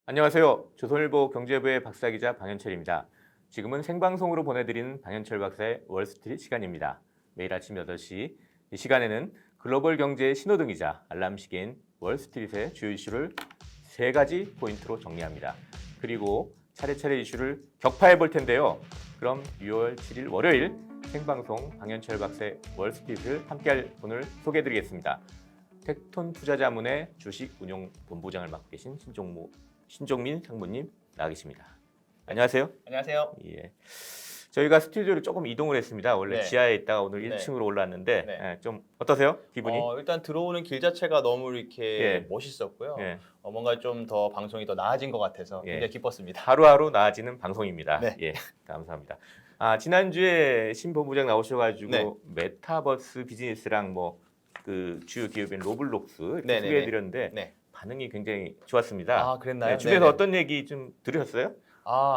안녕하세요. 조선일보 경제부의 박사기자 방현철입니다. 지금은 생방송으로 보내드리는 방현철 박사의 월스트리트 시간입니다. 매일 아침 8시 이 시간에는 글로벌 경제의 신호등이자 알람시계인 월스트리트의 주요 이슈를 3가지 포인트로 정리합니다. 그리고 차례차례 이슈를 격파해 볼 텐데요. 그럼 6월 7일 월요일 생방송 방현철 박사의 월스트리트를 함께할 분을 소개해드리겠습니다. 텍톤 투자자문의 주식운용본부장을 맡고 계신 신종민 상무님 나와 계십니다. 안녕하세요. 안녕하세요. 예. 저희가 스튜디오를 조금 이동을 했습니다. 원래 네. 지하에 있다가 오늘 네. 1층으로 올랐는데 네. 예, 좀 어떠세요? 기분이? 일단 들어오는 길 자체가 너무 이렇게 예. 멋있었고요. 예. 뭔가 좀 더 방송이 더 나아진 것 같아서 예. 굉장히 기뻤습니다. 하루하루 나아지는 방송입니다. 네. 예, 감사합니다. 지난주에 신 본부장 나오셔가지고 네. 메타버스 비즈니스랑 뭐 그 주요 기업인 로블록스 이렇게 네네네. 소개해드렸는데 네. 반응이 굉장히 좋았습니다. 그랬나요? 네, 주변에서 네네. 어떤 얘기 좀 들으셨어요?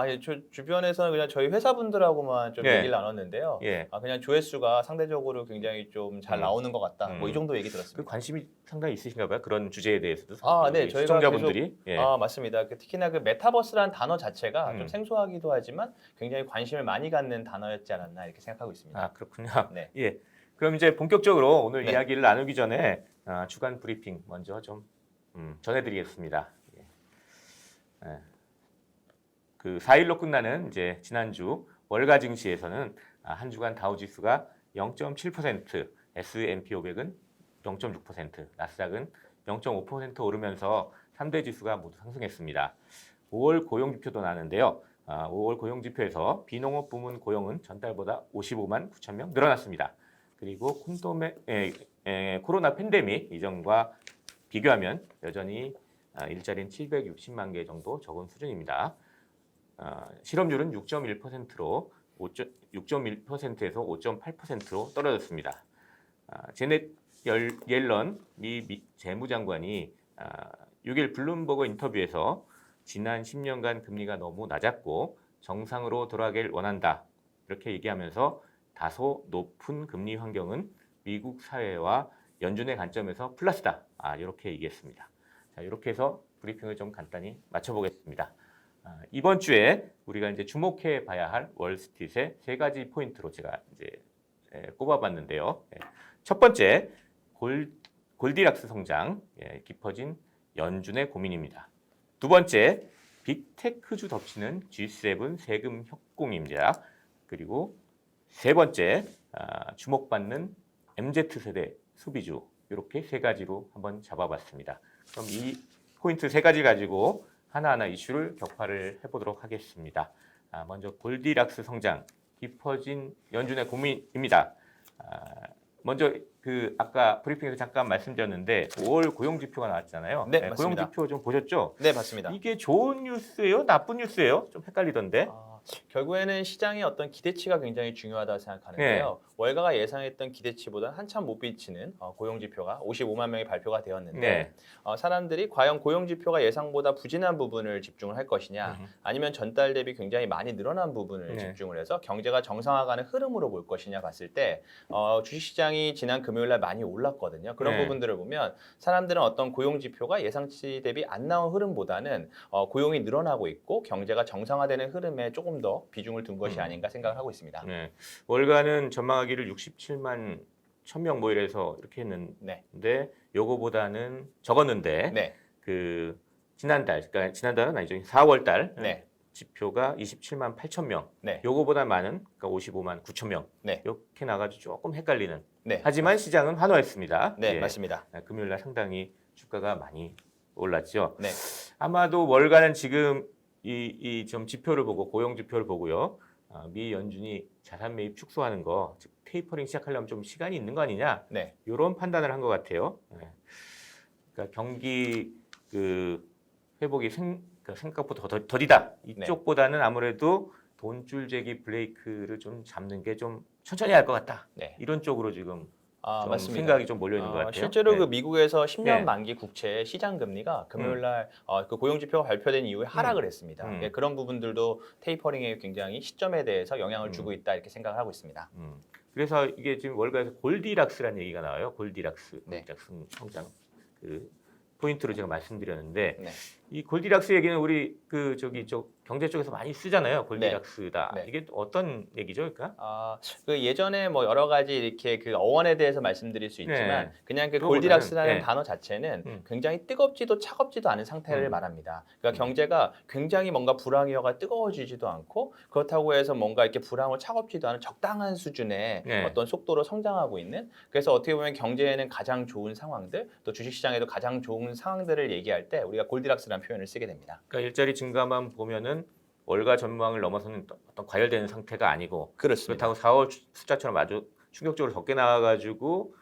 예, 주변에서는 그냥 저희 회사분들하고만 좀 예. 얘기를 나눴는데요. 예. 그냥 조회수가 상대적으로 굉장히 좀 잘 나오는 것 같다. 뭐 이 정도 얘기 그 들었습니다. 관심이 상당히 있으신가 봐요. 그런 주제에 대해서도. 네, 우리 저희가 시청자분들이. 예. 맞습니다. 특히나 그 메타버스라는 단어 자체가 음. 좀 생소하기도 하지만 굉장히 관심을 많이 갖는 단어였지 않았나 이렇게 생각하고 있습니다. 그렇군요. 네. 예. 그럼 이제 본격적으로 오늘 네. 이야기를 나누기 전에 주간 브리핑 먼저 좀 전해드리겠습니다. 예. 예. 그 4일로 끝나는 이제 지난주 월가 증시에서는 한 주간 다우지수가 0.7%, S&P 500은 0.6%, 나스닥은 0.5% 오르면서 3대 지수가 모두 상승했습니다. 5월 고용지표도 나왔는데요. 5월 고용지표에서 비농업 부문 고용은 전달보다 55만 9천 명 늘어났습니다. 그리고 코로나 팬데믹 이전과 비교하면 여전히 일자리는 760만 개 정도 적은 수준입니다. 실업률은 6.1%로 6.1%에서 5.8%로 떨어졌습니다. 제넷 옐런 미 재무장관이 6일 블룸버그 인터뷰에서 지난 10년간 금리가 너무 낮았고 정상으로 돌아가길 원한다. 이렇게 얘기하면서 다소 높은 금리 환경은 미국 사회와 연준의 관점에서 플러스다. 이렇게 얘기했습니다. 자, 이렇게 해서 브리핑을 좀 간단히 마쳐보겠습니다. 이번 주에 우리가 이제 주목해 봐야 할 월스트리트의 3가지 포인트로 제가 이제 꼽아봤는데요. 첫 번째, 골디락스 성장, 깊어진 연준의 고민입니다. 두 번째, 빅테크주 덮치는 G7 세금 협공입니다. 그리고 세 번째, 주목받는 MZ세대 소비주, 이렇게 3가지로 한번 잡아봤습니다. 그럼 이 포인트 3가지 가지고 하나하나 이슈를 격파를 해보도록 하겠습니다. 먼저 골디락스 성장, 깊어진 연준의 고민입니다. 먼저 아까 브리핑에서 잠깐 말씀드렸는데 5월 고용지표가 나왔잖아요. 네, 맞습니다. 고용지표 좀 보셨죠? 네, 맞습니다. 이게 좋은 뉴스예요? 나쁜 뉴스예요? 좀 헷갈리던데. 결국에는 시장의 어떤 기대치가 굉장히 중요하다고 생각하는데요. 월가가 예상했던 기대치보다 한참 못 미치는 고용지표가 55만 명이 발표가 되었는데 네. 사람들이 과연 고용지표가 예상보다 부진한 부분을 집중을 할 것이냐 아니면 전달 대비 굉장히 많이 늘어난 부분을 네. 집중을 해서 경제가 정상화가는 흐름으로 볼 것이냐 봤을 때 주식시장이 지난 금요일 날 많이 올랐거든요. 그런 네. 부분들을 보면 사람들은 어떤 고용지표가 예상치 대비 안 나온 흐름보다는 고용이 늘어나고 있고 경제가 정상화되는 흐름에 조금 더 비중을 둔 것이 아닌가 생각을 하고 있습니다. 네. 월가는 전망하기를 67만 1,000명 뭐 이래서 이렇게 했는데 요거보다는 적었는데 네. 그러니까 지난달은 아니죠. 4월 달 네. 지표가 27만 8천 명. 네. 요거보다 많은 그러니까 55만 9천 명. 네. 이렇게 나가지고 조금 헷갈리는. 네. 하지만 시장은 환호했습니다. 네, 맞습니다. 금요일 날 상당히 주가가 많이 올랐죠. 네. 아마도 월가는 지금 이 좀 지표를 보고 고용 지표를 보고요. 미 연준이 자산 매입 축소하는 거, 즉 테이퍼링 시작하려면 좀 시간이 있는 거 아니냐? 네. 이런 판단을 한 것 같아요. 그러니까 경기 회복이 생각보다 더디다. 이쪽보다는 아무래도 돈줄 재기 브레이크를 좀 잡는 게 좀 천천히 할 것 같다. 네. 이런 쪽으로 지금 좀 맞습니다. 생각이 좀 몰려 있는 것 같아요. 실제로 네. 그 미국에서 10년 네. 만기 국채 시장 금리가 금요일 날 그 고용 지표가 발표된 이후에 하락을 했습니다. 그런 부분들도 테이퍼링의 굉장히 시점에 대해서 영향을 주고 있다 이렇게 생각을 하고 있습니다. 그래서 이게 지금 월가에서 골디락스라는 얘기가 나와요. 골디락스, 네. 성장 포인트로 제가 말씀드렸는데 네. 이 골디락스 얘기는 우리 그 저기 경제 쪽에서 많이 쓰잖아요. 골디락스다. 네. 이게 또 어떤 얘기죠, 그러니까? 그 예전에 뭐 여러 가지 이렇게 그 어원에 대해서 말씀드릴 수 있지만 네. 그냥 그 그거보다는, 골디락스라는 네. 단어 자체는 굉장히 뜨겁지도 차갑지도 않은 상태를 말합니다. 그러니까 경제가 굉장히 뭔가 불황이어가 뜨거워지지도 않고 그렇다고 해서 뭔가 이렇게 불황을 차갑지도 않은 적당한 수준의 네. 어떤 속도로 성장하고 있는 그래서 어떻게 보면 경제에는 가장 좋은 상황들 또 주식시장에도 가장 좋은 상황들을 얘기할 때 우리가 골디락스라는 표현을 쓰게 됩니다. 그러니까 일자리 증가만 보면은 월가 전망을 넘어서는 어떤 과열되는 상태가 아니고 그렇습니다. 그렇다고 4월 숫자처럼 아주 충격적으로 적게 나와가지고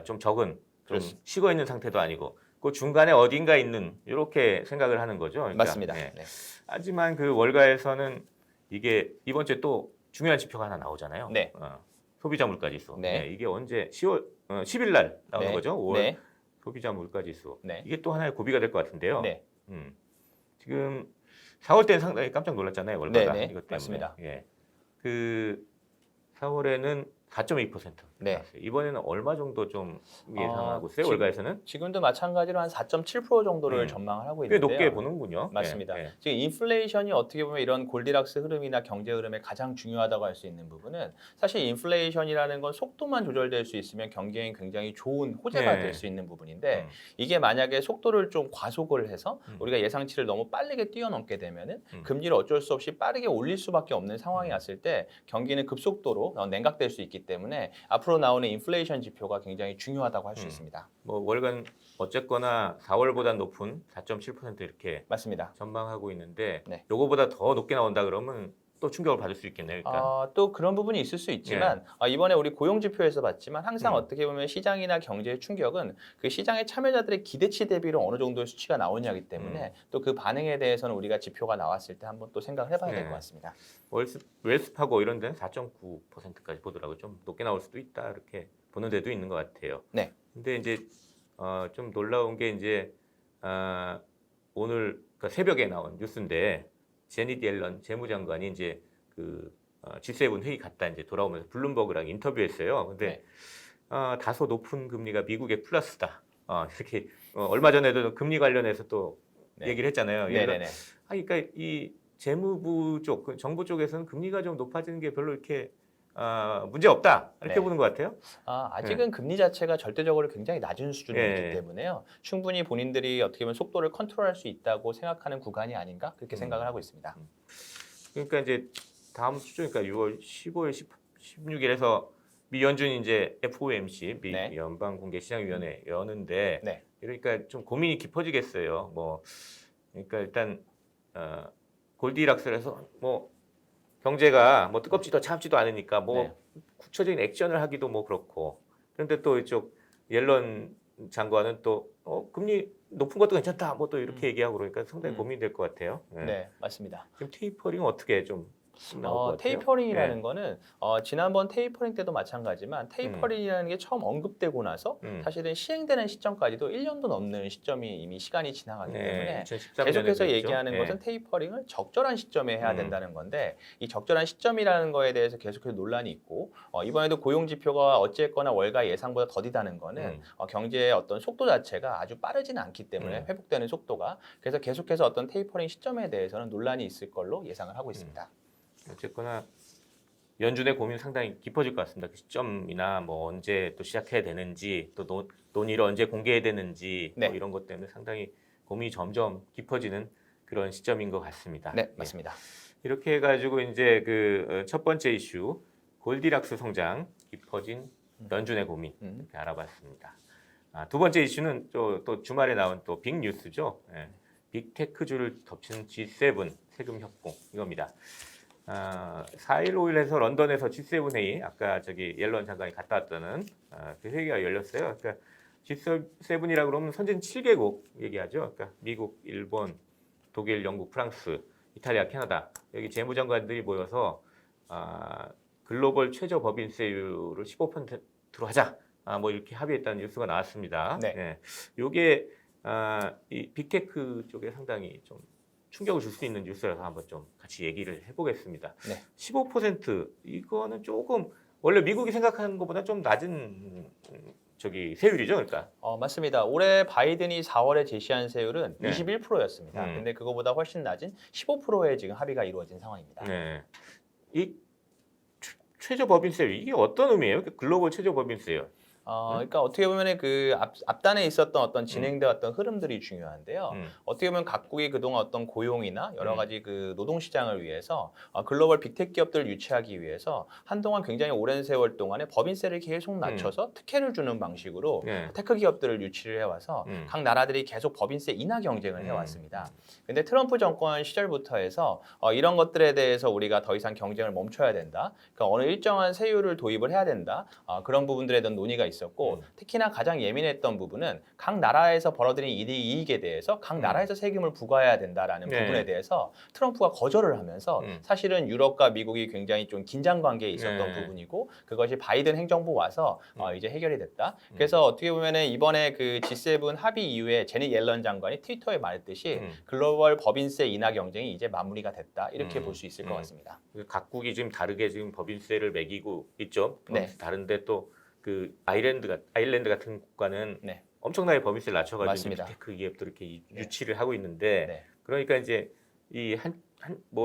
좀 적은 좀 그렇습니다. 식어 있는 상태도 아니고 그 중간에 어딘가 있는 이렇게 생각을 하는 거죠. 그러니까, 맞습니다. 네. 네. 하지만 그 월가에서는 이게 이번 주에 또 중요한 지표가 하나 나오잖아요. 네. 소비자 물가지수. 네. 이게 언제 10일 날 나오는 네. 거죠. 5월 네. 소비자 물가지수. 네. 이게 또 하나의 고비가 될 것 같은데요. 네. 지금 4월 때는 상당히 깜짝 놀랐잖아요. 월가가 네, 네. 이것 때문에. 맞습니다. 예. 그 4월에는 4.2% 네. 나왔어요. 이번에는 얼마 정도 좀 예상하고 있어요? 지금- 월가에서는 지금도 마찬가지로 한 4.7% 정도를 음. 전망을 하고 꽤 있는데요. 높게 보는군요. 맞습니다. 예, 예. 지금 인플레이션이 어떻게 보면 이런 골디락스 흐름이나 경제 흐름에 가장 중요하다고 할 수 있는 부분은 사실 인플레이션이라는 건 속도만 조절될 수 있으면 경기에 굉장히 좋은 호재가 네. 될 수 있는 부분인데 음. 이게 만약에 속도를 좀 과속을 해서 음. 우리가 예상치를 너무 빠르게 뛰어넘게 되면은 음. 금리를 어쩔 수 없이 빠르게 올릴 수밖에 없는 상황이 왔을 때 경기는 급속도로 냉각될 수 있기 때문에 앞으로 나오는 인플레이션 지표가 굉장히 중요하다고 할 수 있습니다. 뭐 월간 어쨌거나 4월보다 높은 4.7% 이렇게 맞습니다. 전망하고 있는데 네. 요거보다 더 높게 나온다 그러면 또 충격을 받을 수 있겠네요. 그러니까. 또 그런 부분이 있을 수 있지만 이번에 우리 고용 지표에서 봤지만 항상 음. 어떻게 보면 시장이나 경제의 충격은 그 시장의 참여자들의 기대치 대비로 어느 정도의 수치가 나오냐기 때문에 또 그 반응에 대해서는 우리가 지표가 나왔을 때 한번 또 생각을 해봐야 될 것 같습니다. 웰스파고 이런 데는 4.9%까지 보더라고요. 좀 높게 나올 수도 있다 이렇게 보는 데도 있는 것 같아요. 네. 근데 이제 좀 놀라운 게 이제 오늘 그 새벽에 나온 뉴스인데 제니디 옐런 재무장관이 이제 그 G7 회의 갔다 이제 돌아오면서 블룸버그랑 인터뷰했어요. 근데 다소 높은 금리가 미국의 플러스다. 이렇게 얼마 전에도 금리 관련해서 또 네. 얘기를 했잖아요. 네네네. 그러니까 이 재무부 쪽, 그 정부 쪽에서는 금리가 좀 높아지는 게 별로 이렇게 문제 없다 이렇게 네. 보는 것 같아요. 아직은 금리 자체가 절대적으로 굉장히 낮은 수준에 네. 있기 때문에요. 충분히 본인들이 어떻게 보면 속도를 컨트롤할 수 있다고 생각하는 구간이 아닌가 그렇게 생각을 하고 있습니다. 그러니까 이제 다음 주니까 6월 15일, 16일에서 미 연준이 이제 FOMC, 미 네. 연방공개시장위원회 여는데 네. 그러니까 좀 고민이 깊어지겠어요. 뭐 그러니까 일단 골디락스에서 뭐 경제가 뭐 뜨겁지도 차갑지도 않으니까 뭐 네. 구체적인 액션을 하기도 뭐 그렇고 그런데 또 이쪽 옐런 장관은 또 금리 높은 것도 괜찮다 뭐 또 이렇게 얘기하고 그러니까 상당히 고민될 것 같아요. 네, 맞습니다. 지금 테이퍼링 어떻게 좀 나올 것 같아요? 테이퍼링이라는 거는 지난번 테이퍼링 때도 마찬가지지만 테이퍼링이라는 게 처음 언급되고 나서 사실은 시행되는 시점까지도 1년도 넘는 시점이 이미 시간이 지나가기 때문에 2013년에도 계속해서 했죠. 얘기하는 것은 테이퍼링을 적절한 시점에 해야 된다는 건데 이 적절한 시점이라는 거에 대해서 계속해서 논란이 있고 이번에도 고용 지표가 어찌했거나 월가 예상보다 더디다는 거는 경제의 어떤 속도 자체가 아주 빠르지는 않기 때문에 회복되는 속도가 그래서 계속해서 어떤 테이퍼링 시점에 대해서는 논란이 있을 걸로 예상을 하고 있습니다. 어쨌거나 연준의 고민 상당히 깊어질 것 같습니다. 그 시점이나 뭐 언제 또 시작해야 되는지 또 논의를 언제 공개해야 되는지 네. 뭐 이런 것 때문에 상당히 고민이 점점 깊어지는 그런 시점인 것 같습니다. 네, 맞습니다. 이렇게 해가지고 이제 그 첫 번째 이슈 골디락스 성장 깊어진 연준의 고민 이렇게 알아봤습니다. 두 번째 이슈는 또 주말에 나온 또 빅 뉴스죠. 빅테크주를 덮치는 G7 세금 협공 이겁니다. 4일, 5일 해서 런던에서 G7 회의, 아까 저기 옐런 장관이 갔다 왔다는 그 회의가 열렸어요. 그러니까 G7이라고 그러면 선진 7개국 얘기하죠. 그러니까 미국, 일본, 독일, 영국, 프랑스, 이탈리아, 캐나다 여기 재무장관들이 모여서 글로벌 최저 법인세율을 15%로 하자. 뭐 이렇게 합의했다는 뉴스가 나왔습니다. 네. 요게 이 빅테크 쪽에 상당히 좀 충격을 줄 수 있는 뉴스라서 한번 좀 같이 얘기를 해보겠습니다. 네. 15% 이거는 조금 원래 미국이 생각하는 것보다 좀 낮은 저기 세율이죠, 그러니까. 맞습니다. 올해 바이든이 4월에 제시한 세율은 네. 21%였습니다. 음. 근데 그거보다 훨씬 낮은 15%의 지금 합의가 이루어진 상황입니다. 네. 이 최저 법인세 이게 어떤 의미예요? 글로벌 최저 법인세요. 그러니까 어떻게 보면 그 앞단에 있었던 어떤 진행돼 왔던 흐름들이 중요한데요. 어떻게 보면 각국이 그동안 어떤 고용이나 여러 가지 그 노동 시장을 위해서 글로벌 빅테크 기업들을 유치하기 위해서 한동안 굉장히 오랜 세월 동안에 법인세를 계속 낮춰서 특혜를 주는 방식으로 네. 테크 기업들을 유치를 해와서 각 나라들이 계속 법인세 인하 경쟁을 해왔습니다. 근데 트럼프 정권 시절부터 해서 이런 것들에 대해서 우리가 더 이상 경쟁을 멈춰야 된다. 그러니까 어느 일정한 세율을 도입을 해야 된다. 그런 부분들에 대한 논의가 있었고 특히나 가장 예민했던 부분은 각 나라에서 벌어들인 이익에 대해서 각 나라에서 세금을 부과해야 된다라는 네. 부분에 대해서 트럼프가 거절을 하면서 사실은 유럽과 미국이 굉장히 좀 긴장 관계에 있었던 네. 부분이고 그것이 바이든 행정부 와서 이제 해결이 됐다. 그래서 어떻게 보면은 이번에 그 G7 합의 이후에 제닛 옐런 장관이 트위터에 말했듯이 글로벌 법인세 인하 경쟁이 이제 마무리가 됐다. 이렇게 볼 수 있을 것 같습니다. 각국이 지금 다르게 지금 법인세를 매기고 있죠. 네. 다른데 또 그 아일랜드 같은 국가는 네. 엄청나게 법인세를 낮춰가지고 맞습니다. 빅테크 기업들을 이렇게 유치를 하고 있는데 네. 그러니까 이제 이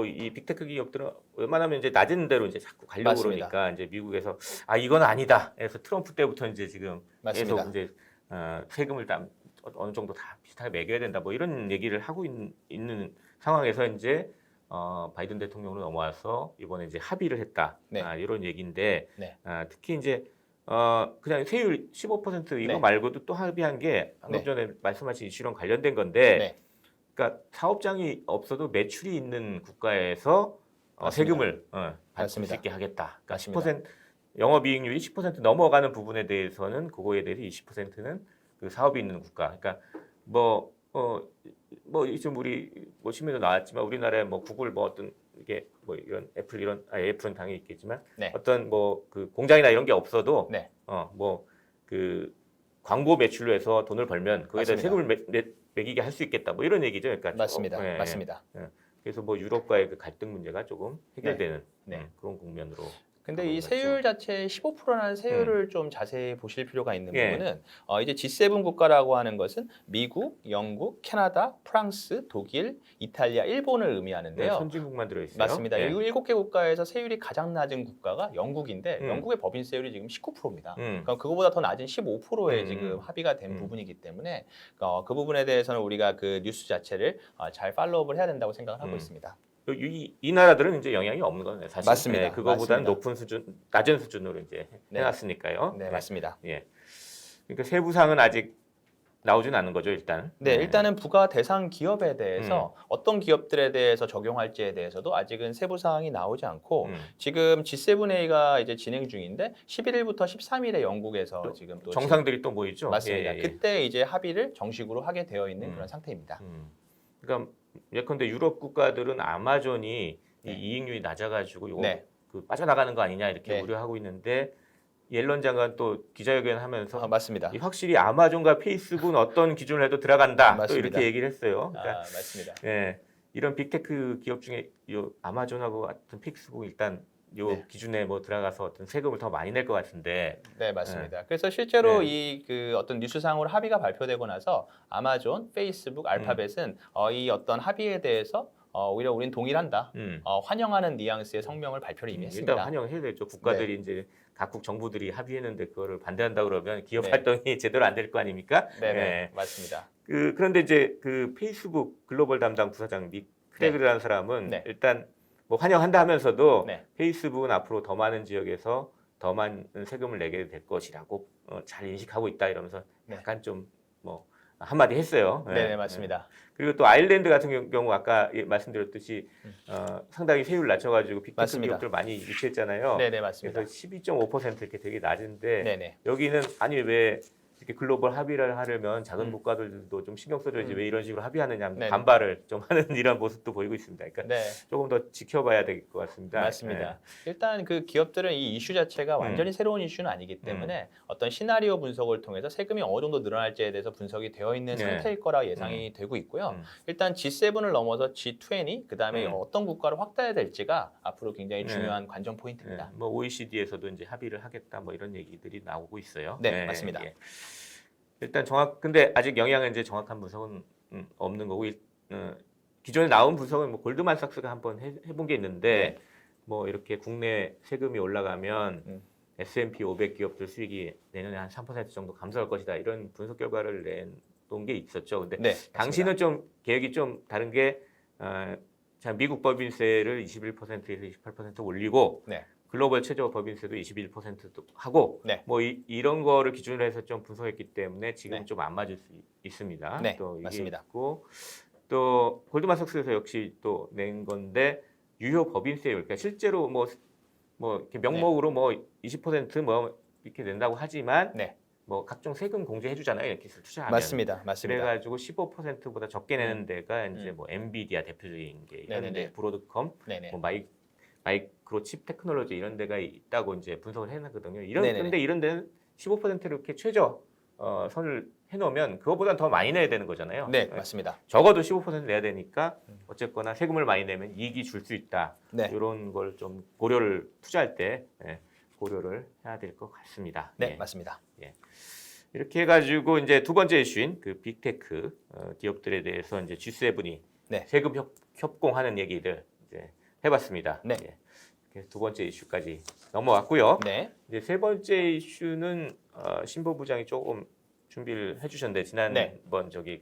이 빅테크 기업들은 웬만하면 이제 낮은 데로 이제 자꾸 가려고 맞습니다. 그러니까 이제 미국에서 이건 아니다. 그래서 트럼프 때부터 이제 지금 맞습니다. 계속 이제 세금을 어느 정도 다 비슷하게 매겨야 된다. 뭐 이런 얘기를 하고 있는 상황에서 이제 바이든 대통령으로 넘어와서 이번에 이제 합의를 했다. 네. 이런 얘기인데 네. 특히 이제 그냥 세율 15% 이거 네. 말고도 또 합의한 게 방금 네. 전에 말씀하신 이슈랑 관련된 건데 네. 그러니까 사업장이 없어도 매출이 있는 국가에서 맞습니다. 세금을 받을 수 맞습니다. 있게 하겠다. 그러니까 맞습니다. 10% 영업이익률이 10% 넘어가는 부분에 대해서는 그거에 대해서 20%는 그 사업이 있는 국가. 그러니까 뭐 지금 우리 뭐 신문도 나왔지만 우리나라에 뭐 구글 뭐 어떤 이게 뭐 이런 애플은 당연히 있겠지만 네. 어떤 뭐 그 공장이나 이런 게 없어도 네. 뭐 그 광고 매출로 해서 돈을 벌면 거기다 맞습니다. 세금을 매기게 할 수 있겠다. 뭐 이런 얘기죠. 그러니까 맞습니다. 예, 예. 맞습니다. 그래서 뭐 유럽과의 그 갈등 문제가 조금 해결되는 네. 그런 국면으로. 근데 이 가보는 세율 자체 15%라는 세율을 좀 자세히 보실 필요가 있는 예. 부분은 이제 G7 국가라고 하는 것은 미국, 영국, 캐나다, 프랑스, 독일, 이탈리아, 일본을 의미하는데요. 선진국만 들어 있어요. 맞습니다. 예. 이 7개 국가에서 세율이 가장 낮은 국가가 영국인데 영국의 법인세율이 지금 19%입니다. 그러니까 그거보다 더 낮은 15%에 지금 합의가 된 부분이기 때문에 그 부분에 대해서는 우리가 그 뉴스 자체를 잘 팔로우업을 해야 된다고 생각을 하고 있습니다. 이 나라들은 이제 영향이 없는 거네요, 사실. 맞습니다. 네, 그거보다는 맞습니다. 높은 수준, 낮은 수준으로 이제 네. 해놨으니까요. 네, 맞습니다. 예. 그러니까 세부상은 아직 나오진 않은 거죠, 일단. 네, 일단은 부가 대상 기업에 대해서 어떤 기업들에 대해서 적용할지에 대해서도 아직은 세부 사항이 나오지 않고 지금 G7A가 이제 진행 중인데 11일부터 13일에 영국에서 지금 또 정상들이 또 모이죠. 맞습니다. 예. 그때 이제 합의를 정식으로 하게 되어 있는 그런 상태입니다. 그러니까 예컨대 유럽 국가들은 아마존이 네. 이 이익률이 낮아가지고 이거 네. 그 빠져나가는 거 아니냐 이렇게 네. 우려하고 있는데 옐런 장관 또 기자회견하면서 맞습니다. 확실히 아마존과 페이스북은 어떤 기준을 해도 들어간다 또 맞습니다. 이렇게 얘기를 했어요. 그러니까 맞습니다. 예, 이런 빅테크 기업 중에 요 아마존하고 같은 페이스북 일단 요 네. 기준에 뭐 들어가서 어떤 세금을 더 많이 낼 것 같은데. 네, 맞습니다. 그래서 실제로 네. 이 그 어떤 뉴스상으로 합의가 발표되고 나서 아마존, 페이스북, 알파벳은 이 어떤 합의에 대해서 오히려 우린 동일한다. 환영하는 뉘앙스의 성명을 발표를 이미 했습니다. 일단 환영해야 되죠. 국가들이 이제 각국 정부들이 합의했는데 그거를 반대한다 그러면 기업 네. 활동이 제대로 안 될 거 아닙니까? 네, 예. 맞습니다. 그런데 이제 그 페이스북 글로벌 담당 부사장 닉 크레그라는 사람은 네. 일단 뭐 환영한다 하면서도 네. 페이스북은 앞으로 더 많은 지역에서 더 많은 세금을 내게 될 것이라고 잘 인식하고 있다 이러면서 약간 좀 뭐 한마디 했어요. 네, 맞습니다. 그리고 또 아일랜드 같은 경우 아까 말씀드렸듯이 상당히 세율 낮춰가지고 빅테크 맞습니다. 기업들 많이 유치했잖아요. 네, 맞습니다. 그래서 12.5% 이렇게 되게 낮은데 네. 여기는 아니 왜 이렇게 글로벌 합의를 하려면 작은 국가들도 좀 신경 써줘야지 왜 이런 식으로 합의하느냐 네네. 반발을 좀 하는 이런 모습도 보이고 있습니다. 그러니까 네. 조금 더 지켜봐야 될 것 같습니다. 맞습니다. 일단 그 기업들은 이 이슈 자체가 완전히 새로운 이슈는 아니기 때문에 어떤 시나리오 분석을 통해서 세금이 어느 정도 늘어날지에 대해서 분석이 되어 있는 네. 상태일 거라 예상이 되고 있고요. 일단 G7을 넘어서 G20, 그다음에 어떤 국가로 확대해야 될지가 앞으로 굉장히 중요한 관전 포인트입니다. 뭐 OECD에서도 이제 합의를 하겠다 뭐 이런 얘기들이 나오고 있어요. 네, 맞습니다. 예. 일단 근데 아직 영향은 이제 정확한 분석은 없는 거고 기존에 나온 분석은 뭐 골드만삭스가 한번 해본 게 있는데 뭐 이렇게 국내 세금이 올라가면 S&P 500 기업들 수익이 내년에 한 3% 정도 감소할 것이다 이런 분석 결과를 내놓은 게 있었죠. 근데 네, 당시는 좀 계획이 좀 다른 게 미국 법인세를 21%에서 28% 올리고 네. 글로벌 최저 법인세도 21%도 하고 네. 뭐 이런 거를 기준으로 해서 좀 분석했기 때문에 지금 네. 좀 안 맞을 수 있습니다. 네, 또 이게 맞습니다. 있고 또 골드만삭스에서 역시 또 낸 건데 유효 법인세율 그러니까 실제로 뭐 이렇게 명목으로 뭐 20%뭐 이렇게 낸다고 하지만 네. 뭐 각종 세금 공제해 주잖아요. 이렇게 투자하면. 맞습니다. 그래가지고 15%보다 적게 내는 데가 이제 뭐 엔비디아 대표적인 게 네네네. 현대, 브로드컴, 네네. 뭐 마이크로칩 테크놀로지 이런 데가 있다고 이제 분석을 해놨거든요. 네네네. 근데 이런 데는 15%를 이렇게 최저 선을 해놓으면 그거보다 더 많이 내야 되는 거잖아요. 네, 맞습니다. 적어도 15% 내야 되니까 어쨌거나 세금을 많이 내면 이익이 줄 수 있다. 네. 이런 걸 좀 고려를 투자할 때 고려를 해야 될 것 같습니다. 네, 예. 맞습니다. 이렇게 해가지고 이제 두 번째 이슈인 그 빅테크 기업들에 대해서 이제 G7이 네. 세금 협공하는 얘기들 이제 해봤습니다. 네. 이렇게 두 번째 이슈까지 넘어왔고요. 네. 이제 세 번째 이슈는 신보 부장이 조금 준비를 해주셨는데 지난번 저기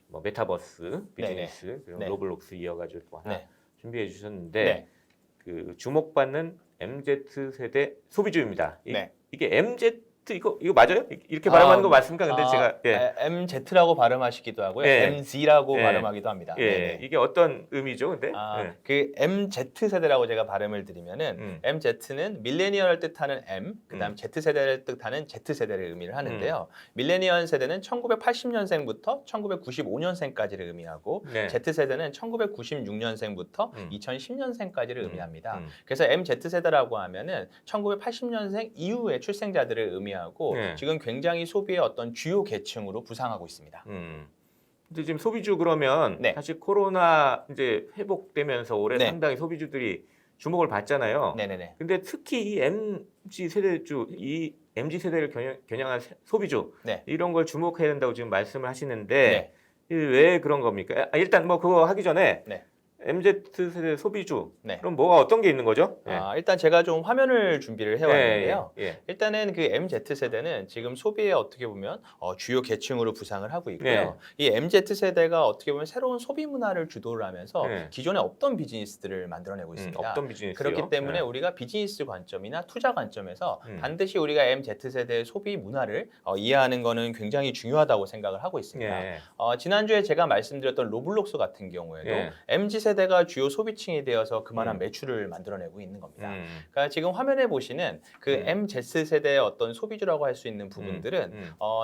뭐 메타버스 비즈니스 그리고 네. 로블록스 이어가지고 또 하나 네. 준비해 주셨는데 네. 그 주목받는 MZ 세대 소비주입니다. 네. 이게 MZ 이거 맞아요? 이렇게 발음하는 거 맞습니까? 근데 제가 MZ라고 발음하시기도 하고요. 예. MZ라고 예. 발음하기도 합니다. 네네. 이게 어떤 의미죠? 근데 그 MZ 세대라고 제가 발음을 드리면은 MZ는 밀레니얼을 뜻하는 M, 그다음 Z 세대를 뜻하는 Z 세대를 의미를 하는데요. 밀레니얼 세대는 1980년생부터 1995년생까지를 의미하고 네. Z 세대는 1996년생부터 2010년생까지를 의미합니다. 음. 그래서 MZ 세대라고 하면은 1980년생 이후의 출생자들을 의미하고 네. 지금 굉장히 소비의 어떤 주요 계층으로 부상하고 있습니다. 근데 지금 소비주 그러면 네. 사실 코로나 이제 회복되면서 올해 네. 상당히 소비주들이 주목을 받잖아요. 네네네. 근데 특히 이 MZ 세대를 겨냥한 소비주 네. 이런 걸 주목해야 된다고 지금 말씀을 하시는데 네. 왜 그런 겁니까? 일단 뭐 그거 하기 전에 네. MZ 세대 소비주 네. 그럼 뭐가 어떤 게 있는 거죠? 일단 제가 좀 화면을 준비를 해왔는데요. 예. 일단은 그 MZ 세대는 지금 소비에 어떻게 보면 주요 계층으로 부상을 하고 있고요. 네. 이 MZ 세대가 어떻게 보면 새로운 소비 문화를 주도를 하면서 네. 기존에 없던 비즈니스들을 만들어내고 있습니다. 없던 비즈니스요. 그렇기 때문에 네. 우리가 비즈니스 관점이나 투자 관점에서 음. 반드시 우리가 MZ 세대의 소비 문화를 이해하는 것은 굉장히 중요하다고 생각을 하고 있습니다. 예. 지난주에 제가 말씀드렸던 로블록스 같은 경우에도 예. MZ 세대가 주요 소비층이 되어서 그만한 매출을 만들어내고 있는 겁니다. 그러니까 지금 화면에 보시는 그 MZ 세대의 어떤 소비주라고 할 수 있는 부분들은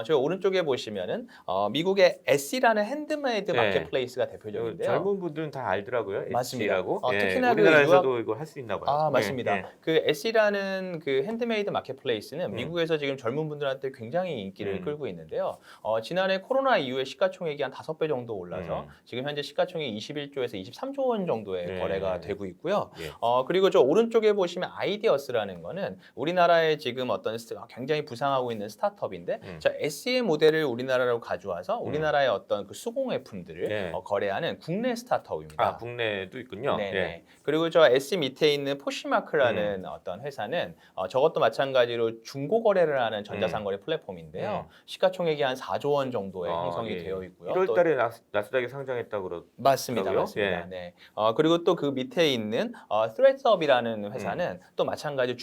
저 오른쪽에 보시면은 미국의 S라는 핸드메이드 네. 마켓플레이스가 대표적인데요. 젊은 분들은 다 알더라고요. 맞습니다. S라고. 특히나 그 우리나라에서도 이걸 할 수 있나 봐요. 맞습니다. 예. 그 S라는 그 핸드메이드 마켓플레이스는 미국에서 지금 젊은 분들한테 굉장히 인기를 끌고 있는데요. 지난해 코로나 이후에 시가총액이 한 5배 정도 올라서 지금 현재 시가총액이 21조에서 23조 원 정도의 네. 거래가 되고 있고요. 예. 그리고 저 오른쪽에 보시면 아이디어스라는 거는 우리나라에 지금 어떤 굉장히 부상하고 있는 스타트업인데 저 SE 모델을 우리나라로 가져와서 우리나라의 어떤 그 수공예품들을 네. 거래하는 국내 스타트업입니다. 국내도 있군요. 네네. 예. 그리고 저 S 밑에 있는 포시마크라는 어떤 회사는 저것도 마찬가지로 중고 거래를 하는 전자상거래 플랫폼인데요. 시가총액이 한 4조 원 정도의 형성이 되어 있고요. 1월 달에 나스닥에 상장했다고 그러더라고요. 맞습니다. 예. 네. 네. 그리고 또 그 밑에 있는 threadsup이라는 회사는 또 마찬가지로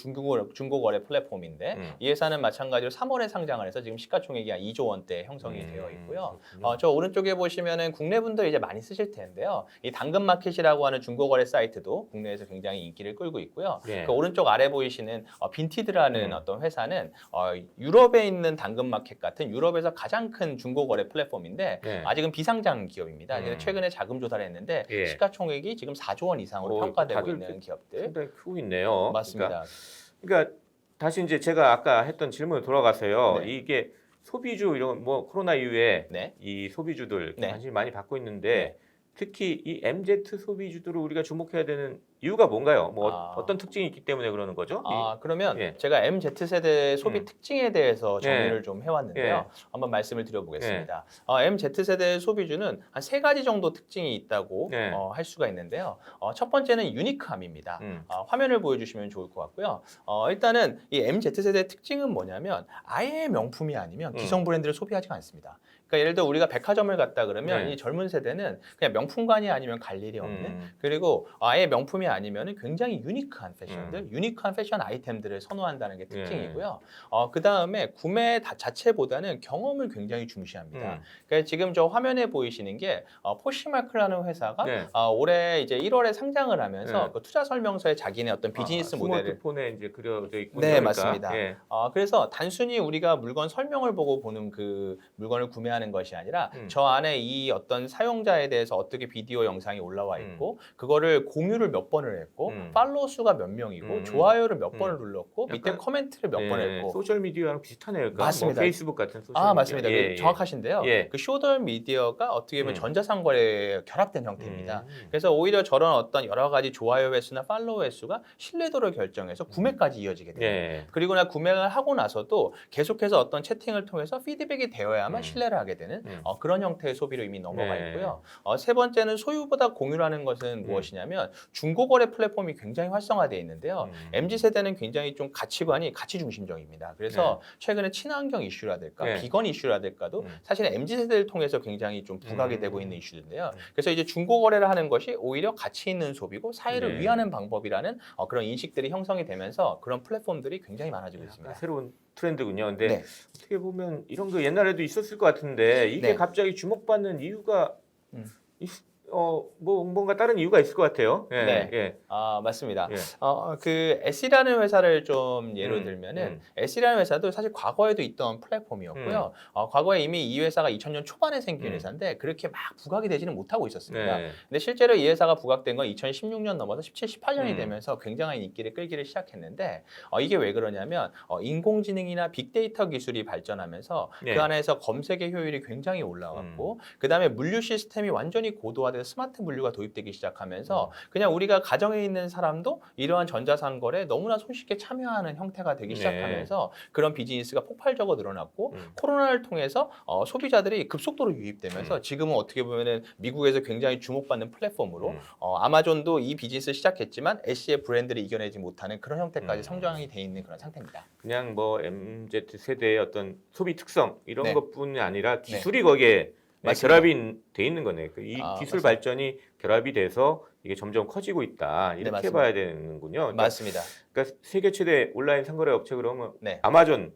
중고거래 플랫폼인데 이 회사는 마찬가지로 3월에 상장을 해서 지금 시가총액이 한 2조 원대 형성이 되어 있고요. 그렇군요. 저 오른쪽에 보시면은 국내 분들 이제 많이 쓰실 텐데요. 이 당근마켓이라고 하는 중고거래 사이트도 국내에서 굉장히 인기를 끌고 있고요. 예. 그 오른쪽 아래 보이시는 빈티드라는 음. 어떤 회사는 유럽에 있는 당근마켓 같은 유럽에서 가장 큰 중고거래 플랫폼인데 예. 아직은 비상장 기업입니다. 그래서 음. 최근에 자금 조사를 했는데 예. 시가총액이 지금 4조 원 이상으로 평가되고 다들 있는 기업들. 상당히 크고 있네요. 맞습니다. 그러니까 다시 이제 제가 아까 했던 질문으로 돌아가서요. 네. 이게 소비주 이런 뭐 코로나 이후에 네. 이 소비주들 네. 관심이 많이 받고 있는데 네. 특히 이 MZ 소비주들을 우리가 주목해야 되는 이유가 뭔가요? 뭐 어떤 특징이 있기 때문에 그러는 거죠? 그러면 예. 제가 MZ세대 소비 특징에 대해서 정리를 예. 좀 해왔는데요. 예. 한번 말씀을 드려보겠습니다. MZ세대 소비주는 한 3가지 정도 특징이 있다고 예. 할 수가 있는데요. 첫 번째는 유니크함입니다. 화면을 보여주시면 좋을 것 같고요. 일단은 이 MZ세대의 특징은 뭐냐면 아예 명품이 아니면 기성 브랜드를 소비하지 않습니다. 그러니까 예를 들어 우리가 백화점을 갔다 그러면 네. 이 젊은 세대는 그냥 명품관이 아니면 갈 일이 없는 그리고 아예 명품이 아니면 굉장히 유니크한 패션들, 유니크한 패션 아이템들을 선호한다는 게 특징이고요. 그 다음에 구매 자체보다는 경험을 굉장히 중시합니다. 그러니까 지금 저 화면에 보이시는 게 포시마크라는 회사가 네. 올해 이제 1월에 상장을 하면서 네. 그 투자 설명서에 자기네 어떤 비즈니스 모델을 스마트폰에 이제 그려져 있고 네, 그러니까. 맞습니다. 예. 그래서 단순히 우리가 물건 설명을 보고 보는 그 물건을 구매하는 것이 아니라 저 안에 이 어떤 사용자에 대해서 어떻게 비디오 영상이 올라와 있고 그거를 공유를 몇 번을 했고 팔로워 수가 몇 명이고 좋아요를 몇 번을 눌렀고 밑에 약간, 커멘트를 몇 번 예, 했고 소셜 미디어랑 비슷하네요. 그러니까 맞습니다. 뭐 페이스북 같은 소셜 미디어. 맞습니다. 예, 정확하신데요. 예. 그 소셜 미디어가 어떻게 보면 전자상거래에 결합된 형태입니다. 음. 그래서 오히려 저런 어떤 여러 가지 좋아요 횟수나 팔로워 횟수가 신뢰도를 결정해서 구매까지 이어지게 됩니다. 예. 그리고 나 구매를 하고 나서도 계속해서 어떤 채팅을 통해서 피드백이 되어야만 신뢰를 하게 되는 그런 형태의 소비로 이미 넘어가 네. 있고요. 세 번째는 소유보다 공유라는 것은 무엇이냐면 중고거래 플랫폼이 굉장히 활성화되어 있는데요. MZ세대는 굉장히 좀 가치관이 가치 중심적입니다. 그래서 최근에 친환경 이슈라든가 네. 비건 이슈라든가도 사실 MZ세대를 통해서 굉장히 좀 부각이 되고 있는 이슈인데요. 그래서 이제 중고거래를 하는 것이 오히려 가치 있는 소비고 사회를 네. 위하는 방법이라는 그런 인식들이 형성이 되면서 그런 플랫폼들이 굉장히 많아지고 있습니다. 새로운 트렌드군요. 근데 네. 어떻게 보면 이런 거 옛날에도 있었을 것 같은데 이게 네. 갑자기 주목받는 이유가 뭔가 다른 이유가 있을 것 같아요. 예. 네. 예. 맞습니다. 예. 그 S라는 회사를 좀 예로 들면은 S라는 회사도 사실 과거에도 있던 플랫폼이었고요. 과거에 이미 이 회사가 2000년 초반에 생긴 회사인데 그렇게 막 부각이 되지는 못하고 있었습니다. 네. 근데 실제로 이 회사가 부각된 건 2016년 넘어서 17, 18년이 되면서 굉장한 인기를 끌기를 시작했는데 이게 왜 그러냐면 인공지능이나 빅데이터 기술이 발전하면서 네. 그 안에서 검색의 효율이 굉장히 올라왔고 그 다음에 물류 시스템이 완전히 고도화돼서 스마트 물류가 도입되기 시작하면서 그냥 우리가 가정에 있는 사람도 이러한 전자상거래에 너무나 손쉽게 참여하는 형태가 되기 네. 시작하면서 그런 비즈니스가 폭발적으로 늘어났고 코로나를 통해서 소비자들이 급속도로 유입되면서 지금은 어떻게 보면은 미국에서 굉장히 주목받는 플랫폼으로 아마존도 이 비즈니스를 시작했지만 애쉬의 브랜드를 이겨내지 못하는 그런 형태까지 성장이 돼 있는 그런 상태입니다. 그냥 뭐 MZ 세대의 어떤 소비 특성 이런 네. 것뿐이 아니라 기술이 거기에 맞습니다. 결합이 돼 있는 거네. 이 기술 맞습니다. 발전이 결합이 돼서 이게 점점 커지고 있다. 이렇게 맞습니다. 봐야 되는군요. 그러니까, 맞습니다. 그러니까 세계 최대 온라인 상거래 업체 그러면 네. 아마존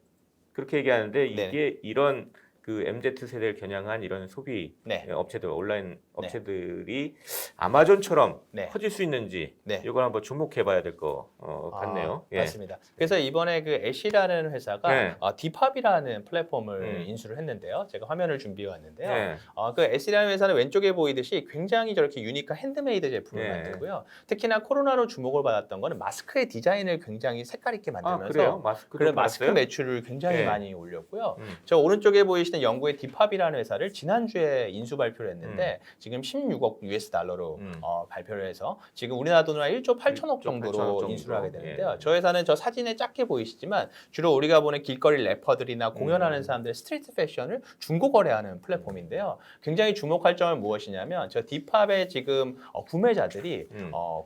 그렇게 얘기하는데 네. 이게 이런 그 MZ 세대를 겨냥한 이런 소비 네. 업체들 온라인 업체들이 아마존처럼 네. 커질 수 있는지 네. 이걸 한번 주목해봐야 될 것 같네요. 예. 맞습니다. 그래서 이번에 그 애쉬라는 회사가 네. 디팝이라는 플랫폼을 인수를 했는데요. 제가 화면을 준비해 왔는데요. 네. 그 애쉬라는 회사는 왼쪽에 보이듯이 굉장히 저렇게 유니크한 핸드메이드 제품을 네. 만들고요. 특히나 코로나로 주목을 받았던 거는 마스크의 디자인을 굉장히 색깔 있게 그래요? 만들면서 마스크도 그런 마스크 받았어요? 매출을 굉장히 네. 많이 올렸고요. 음. 저 오른쪽에 보이시는 영국의 디팝이라는 회사를 지난주에 인수 발표를 했는데 지금 16억 US 달러로 발표를 해서 지금 우리나라 돈으로 1조 8천억 1조 정도로 8천억 정도. 인수를 하게 되는데요. 예. 저 회사는 저 사진에 작게 보이시지만 주로 우리가 보는 길거리 래퍼들이나 공연하는 사람들의 스트리트 패션을 중고 거래하는 플랫폼인데요. 굉장히 주목할 점은 무엇이냐면 저 디팝의 지금 구매자들이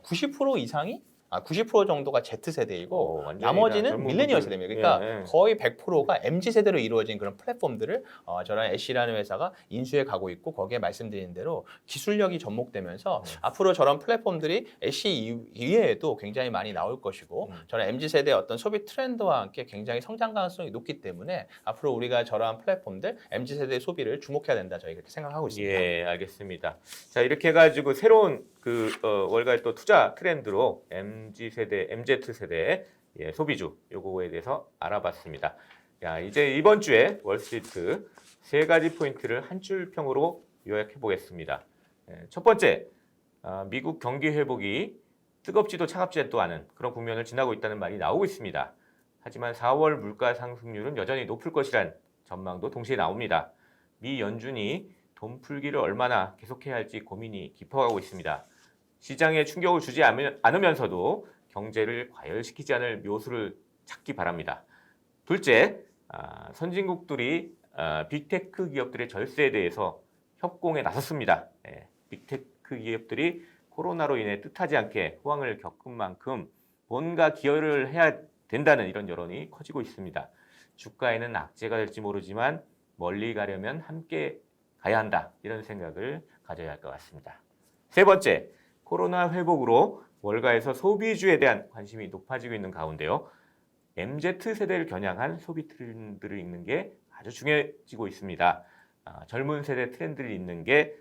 90% 이상이 90% 정도가 Z세대이고 완전히 나머지는 젊은 밀레니얼 분들. 세대입니다. 그러니까 예, 예. 거의 100%가 MZ세대로 이루어진 그런 플랫폼들을 저랑 애쉬라는 회사가 인수해 가고 있고 거기에 말씀드린 대로 기술력이 접목되면서 앞으로 저런 플랫폼들이 애쉬 이외에도 굉장히 많이 나올 것이고 저런 MZ세대의 어떤 소비 트렌드와 함께 굉장히 성장 가능성이 높기 때문에 앞으로 우리가 저러한 플랫폼들 MZ세대의 소비를 주목해야 된다 저희 그렇게 생각하고 있습니다. 예, 알겠습니다. 자, 이렇게 해가지고 새로운 월가의 또 투자 트렌드로 MZ세대 예, 소비주 요거에 대해서 알아봤습니다. 야, 이제 이번 주에 월스트리트 세 가지 포인트를 한 줄 평으로 요약해 보겠습니다. 예, 첫 번째, 미국 경기 회복이 뜨겁지도 차갑지도 않은 그런 국면을 지나고 있다는 말이 나오고 있습니다. 하지만 4월 물가 상승률은 여전히 높을 것이란 전망도 동시에 나옵니다. 미 연준이 돈 풀기를 얼마나 계속해야 할지 고민이 깊어가고 있습니다. 시장에 충격을 주지 않으면서도 경제를 과열시키지 않을 묘수를 찾기 바랍니다. 둘째, 선진국들이 빅테크 기업들의 절세에 대해서 협공에 나섰습니다. 빅테크 기업들이 코로나로 인해 뜻하지 않게 호황을 겪은 만큼 뭔가 기여를 해야 된다는 이런 여론이 커지고 있습니다. 주가에는 악재가 될지 모르지만 멀리 가려면 함께 가야 한다. 이런 생각을 가져야 할 것 같습니다. 세 번째, 코로나 회복으로 월가에서 소비주에 대한 관심이 높아지고 있는 가운데요. MZ세대를 겨냥한 소비 트렌드를 읽는 게 아주 중요해지고 있습니다. 젊은 세대 트렌드를 읽는 게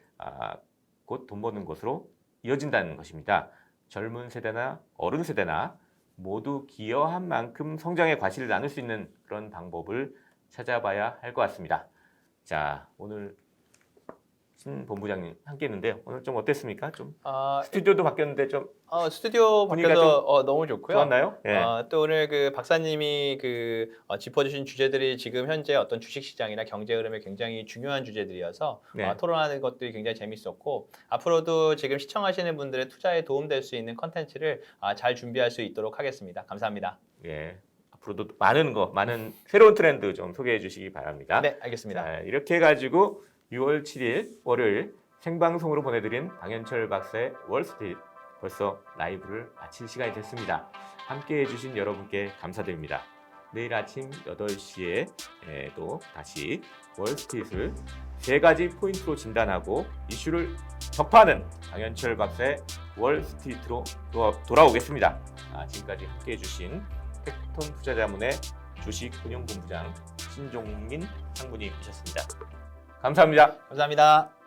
곧 돈 버는 것으로 이어진다는 것입니다. 젊은 세대나 어른 세대나 모두 기여한 만큼 성장의 과실을 나눌 수 있는 그런 방법을 찾아봐야 할 것 같습니다. 자, 오늘 신 본부장님 함께 했는데요. 오늘 좀 어땠습니까? 좀 스튜디오도 바뀌었는데 좀 스튜디오 분위기가 밖에서 너무 좋고요. 좋았나요? 예. 또 오늘 그 박사님이 짚어주신 주제들이 지금 현재 어떤 주식시장이나 경제 흐름에 굉장히 중요한 주제들이어서 네. 토론하는 것들이 굉장히 재밌었고 앞으로도 지금 시청하시는 분들의 투자에 도움될 수 있는 컨텐츠를 잘 준비할 수 있도록 하겠습니다. 감사합니다. 예. 앞으로도 많은 새로운 트렌드 좀 소개해 주시기 바랍니다. 네, 알겠습니다. 자, 이렇게 해가지고 6월 7일 월요일 생방송으로 보내드린 방현철 박사의 월스트리트 벌써 라이브를 마칠 시간이 됐습니다. 함께 해주신 여러분께 감사드립니다. 내일 아침 8시에 또 다시 월스트리트를 세 가지 포인트로 진단하고 이슈를 격파하는 방현철 박사의 월스트리트로 돌아오겠습니다. 지금까지 함께 해주신 텍톤 투자자문의 주식운용본부장 신종민 상무님이셨습니다. 감사합니다. 감사합니다.